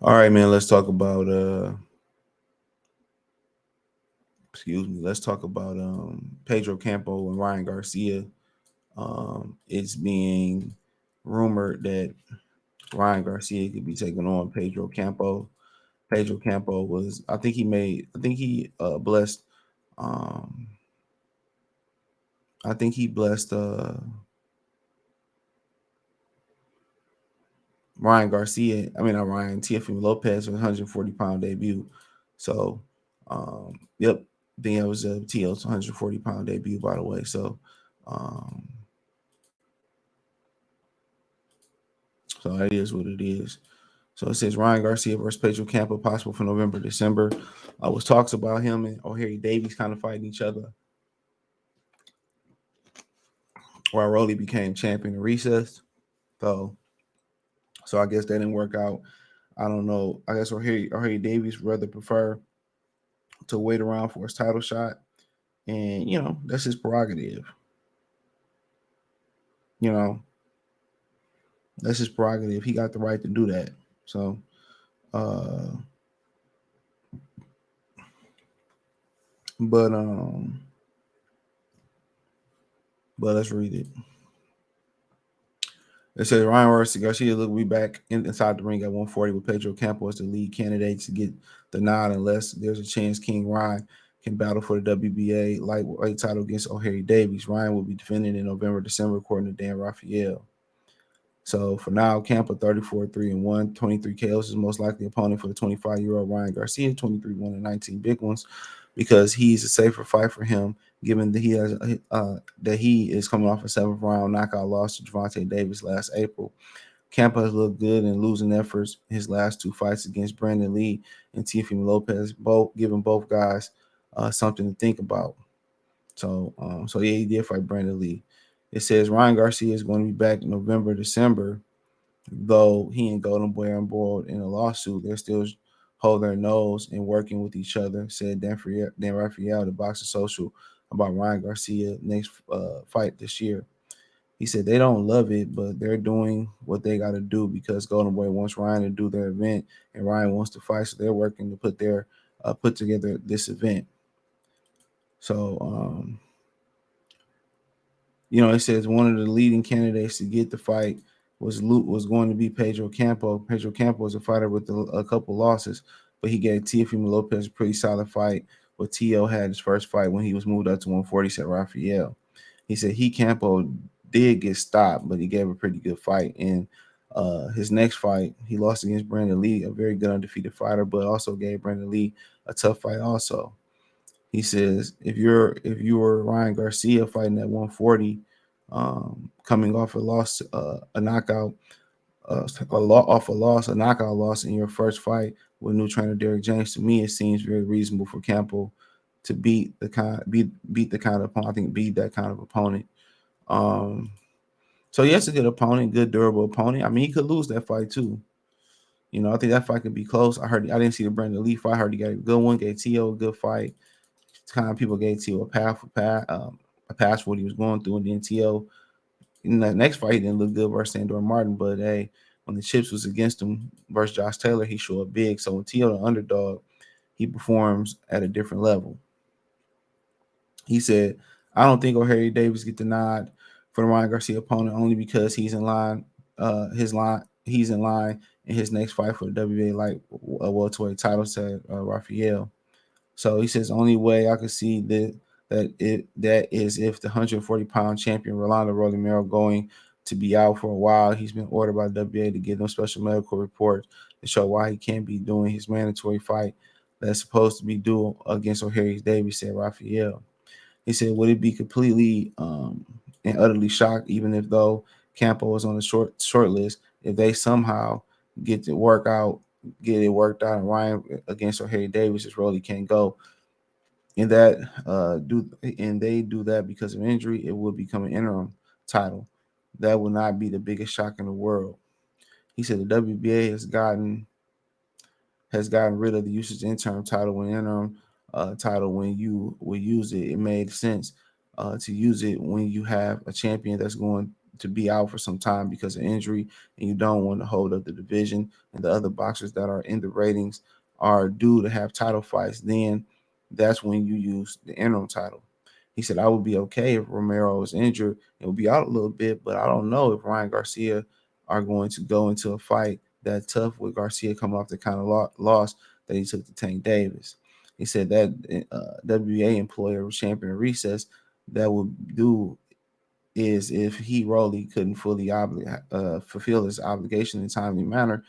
All right, man. Let's talk about let's talk about Pedro Campo and Ryan Garcia. It's being rumored that Ryan Garcia could be taking on Pedro Campo. Pedro Campo was, I think he blessed, um, I think he blessed Ryan Garcia. I mean, not Ryan, Teofimo Lopez with 140-pound debut. So, yep, I think it was Tio's 140-pound debut, by the way. So, um, so that is what it is. So it says Ryan Garcia versus Pedro Campo possible for November, December. Was talks about him and O'Harry Davies kind of fighting each other while Rolly became champion in recess. So, so I guess that didn't work out. I don't know. I guess O'Harry Davies rather prefer to wait around for his title shot, and that's his prerogative. You know that's his prerogative. He got the right to do that. So, uh, but but let's read it. It says Ryan Garcia will be back inside the ring at 140 with Pedro Campo as the lead candidate to get the nod, unless there's a chance King Ryan can battle for the WBA lightweight title against O'Harry Davies. Ryan will be defending in November, December, according to Dan Raphael. So for now, Campa 34-3-1, 23 KOs is most likely opponent for the 25-year-old Ryan Garcia, 23-1 and 19 big ones, because he's a safer fight for him, given that he is coming off a 7th round knockout loss to Gervonta Davis last April. Campa has looked good in losing efforts in his last 2 fights against Brandon Lee and Teofimo Lopez, both giving both guys something to think about. So yeah, he did fight Brandon Lee. It says Ryan Garcia is going to be back in November, December, though he and Golden Boy are embroiled in a lawsuit. They're still hold their nose and working with each other, said Dan Raphael, the Boxer Social, about Ryan Garcia next fight this year. He said they don't love it, but they're doing what they got to do because Golden Boy wants Ryan to do their event, and Ryan wants to fight, so they're working to put together this event. So it says one of the leading candidates to get the fight was going to be Pedro Campo. Pedro Campo was a fighter with a couple losses, but he gave Teofimo Lopez a pretty solid fight. But Tio had his first fight when he was moved up to 140, said Raphael. He said Campo did get stopped, but he gave a pretty good fight. And his next fight, he lost against Brandon Lee, a very good undefeated fighter, but also gave Brandon Lee a tough fight also. He says if you were Ryan Garcia fighting at 140, coming off a loss, a knockout, a knockout loss in your first fight with new trainer Derek James, to me it seems very reasonable for Campo to beat the kind of opponent. I think beat that kind of opponent. Um, so yes, a good opponent, good durable opponent. I mean, he could lose that fight too. I think that fight could be close. I didn't see the Brandon Lee fight. I heard he got a good one. Gave Tio a good fight. Kind of people gave Tio a pass for what he was going through, and then Tio in the next fight he didn't look good versus Sandor Martin, but hey, when the chips was against him versus Josh Taylor, he showed up big. So when Tio the underdog, he performs at a different level. He said, "I don't think O'Harry Davis get the nod for the Ryan Garcia opponent only because he's in line. He's in line in his next fight for the WBA light welterweight title," said Raphael. So he says only way I could see that is if the 140-pound champion Rolando Romero going to be out for a while. He's been ordered by the WBA to give them special medical reports to show why he can't be doing his mandatory fight that's supposed to be due against O'Harry Davis, said Raphael. He said, would it be completely and utterly shocked, even if though Campo was on the short list, if they somehow get to get it worked out, and Ryan against O'Harry Davis is really can't go, and they do that because of injury, it would become an interim title. That would not be the biggest shock in the world. He said the WBA has gotten rid of the usage interim title when interim title when you will use it. It made sense to use it when you have a champion that's going to be out for some time because of injury, and you don't want to hold up the division, and the other boxers that are in the ratings are due to have title fights, then that's when you use the interim title. He said, I would be okay if Romero is injured and will be out a little bit, but I don't know if Ryan Garcia are going to go into a fight that tough with Garcia coming off the kind of loss that he took to Tank Davis. He said that WBA employer champion recess that would do is if he Rolly couldn't fully fulfill his obligation in a timely manner,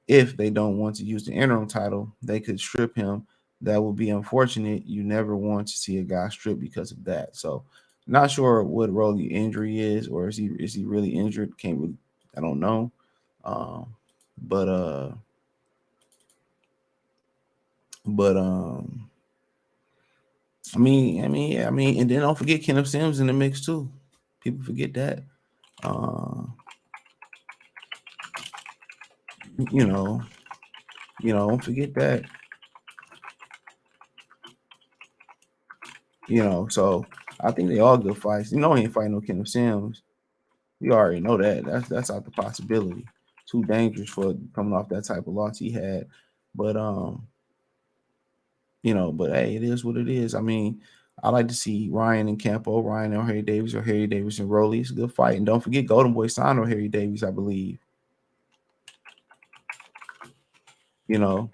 if they don't want to use the interim title, they could strip him. That would be unfortunate. You never want to see a guy stripped because of that. So, not sure what Rolly injury is, or is he really injured? Can't really. I don't know. Um, but but and then don't forget Kenneth Sims in the mix too. People forget that. Uh, you know, don't forget that. So I think they all good fights. He ain't fighting no Kenneth Sims. You already know that. That's out the possibility. Too dangerous for coming off that type of loss he had. But but hey, it is what it is. I mean, I like to see Ryan and Campo, Ryan and Harry Davis, or Harry Davis and Rolly. It's a good fight. And don't forget Golden Boy signed or Harry Davis, I believe. You know,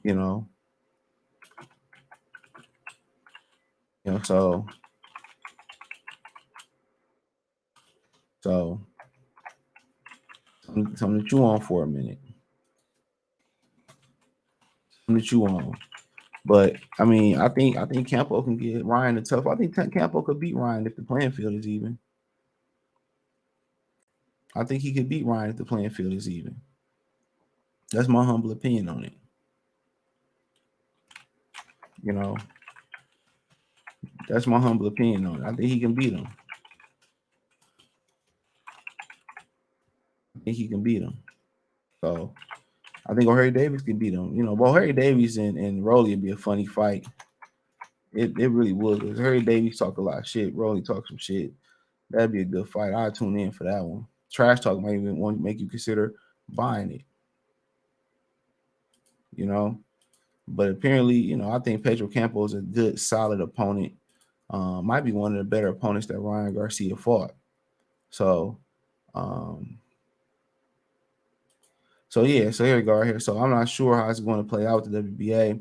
you know, so something to chew on for a minute. Something to chew on. But I mean, I think Campo can get Ryan a tough. I think Campo could beat Ryan if the playing field is even. I think he could beat Ryan if the playing field is even. That's my humble opinion on it. You know, that's my humble opinion on it. I think he can beat him. I think he can beat him. So I think Harry Davis can beat him. Well, Harry Davis and Rolly would be a funny fight. It really would. Because Harry Davis talk a lot of shit. Rolly talk some shit. That'd be a good fight. I'd tune in for that one. Trash talk might even want to make you consider buying it. You know, but apparently, I think Pedro Campo is a good, solid opponent. Might be one of the better opponents that Ryan Garcia fought. So, um, so here we go right here. So I'm not sure how it's going to play out with the WBA,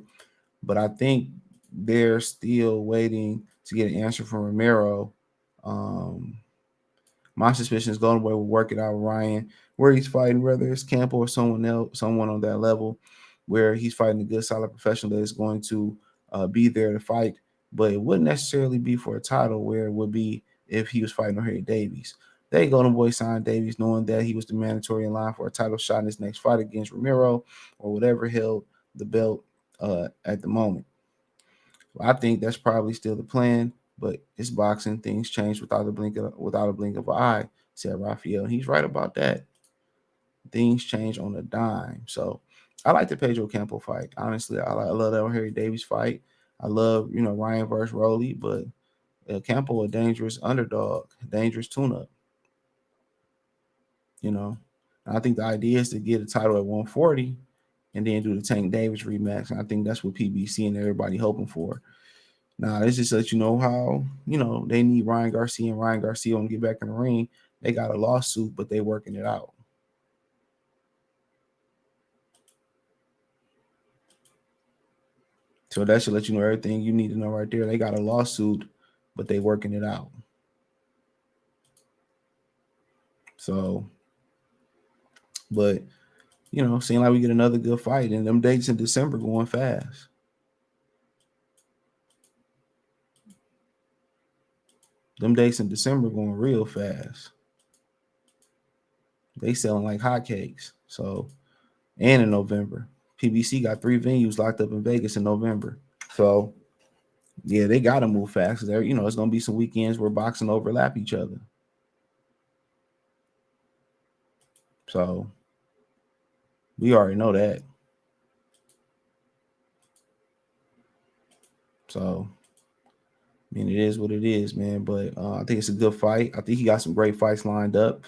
but I think they're still waiting to get an answer from Romero. Um, My suspicion is Golden Boy will work it out with Ryan where he's fighting, whether it's Campo or someone else, someone on that level, where he's fighting a good, solid professional that is going to be there to fight. But it wouldn't necessarily be for a title, where it would be if he was fighting Harry Davies. They Golden Boy signed Davies knowing that he was the mandatory in line for a title shot in his next fight against Romero or whatever held the belt at the moment. I think that's probably still the plan, but it's boxing. Things change without a blink of an eye, said Raphael. And he's right about that. Things change on a dime. So I like the Pedro Campo fight. Honestly, I love that Harry Davis fight. I love, Ryan versus Rolly, but Campo a dangerous underdog, dangerous tune-up. You know, I think the idea is to get a title at 140 and then do the Tank Davis rematch. And I think that's what PBC and everybody hoping for. Nah, this just lets you know how, they need Ryan Garcia, and Ryan Garcia want to get back in the ring. They got a lawsuit, but they working it out. So that should let you know everything you need to know right there. They got a lawsuit, but they working it out. So, but seeing like we get another good fight, and them dates in December going fast. Them dates in December going real fast. They selling like hotcakes. So, and in November, PBC got 3 venues locked up in Vegas in November. So, yeah, they got to move fast. There, it's gonna be some weekends where boxing overlap each other. So, we already know that. So, I mean, it is what it is, man. But I think it's a good fight. I think he got some great fights lined up.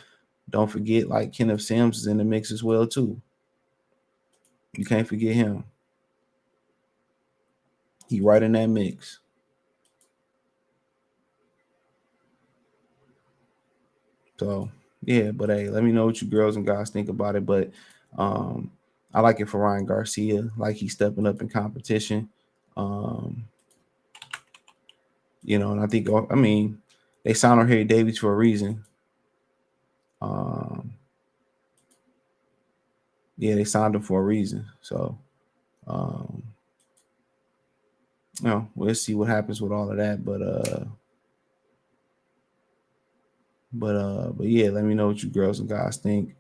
Don't forget, like Kenneth Sims is in the mix as well too. You can't forget him. He right in that mix. So yeah, but hey, let me know what you girls and guys think about it. But um, I like it for Ryan Garcia. Like he's stepping up in competition. Um, and I think they signed Harry Davies for a reason. Um, yeah, they signed him for a reason. So um, we'll see what happens with all of that. But yeah, let me know what you girls and guys think.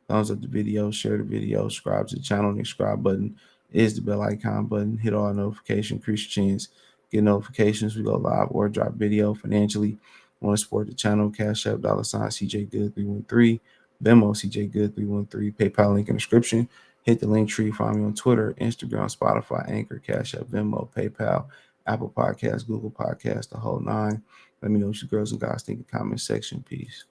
Thumbs up the video, share the video, subscribe to the channel. The subscribe button is the bell icon button. Hit all notifications, increase your chance, get notifications. We go live or drop video financially. Want to support the channel? Cash App, $ CJ Good 313, Venmo CJ Good 313, PayPal link in the description. Hit the link tree. Find me on Twitter, Instagram, Spotify, Anchor, Cash App, Venmo, PayPal, Apple Podcasts, Google Podcasts, the whole nine. Let me know what you girls and guys think in the comment section. Peace.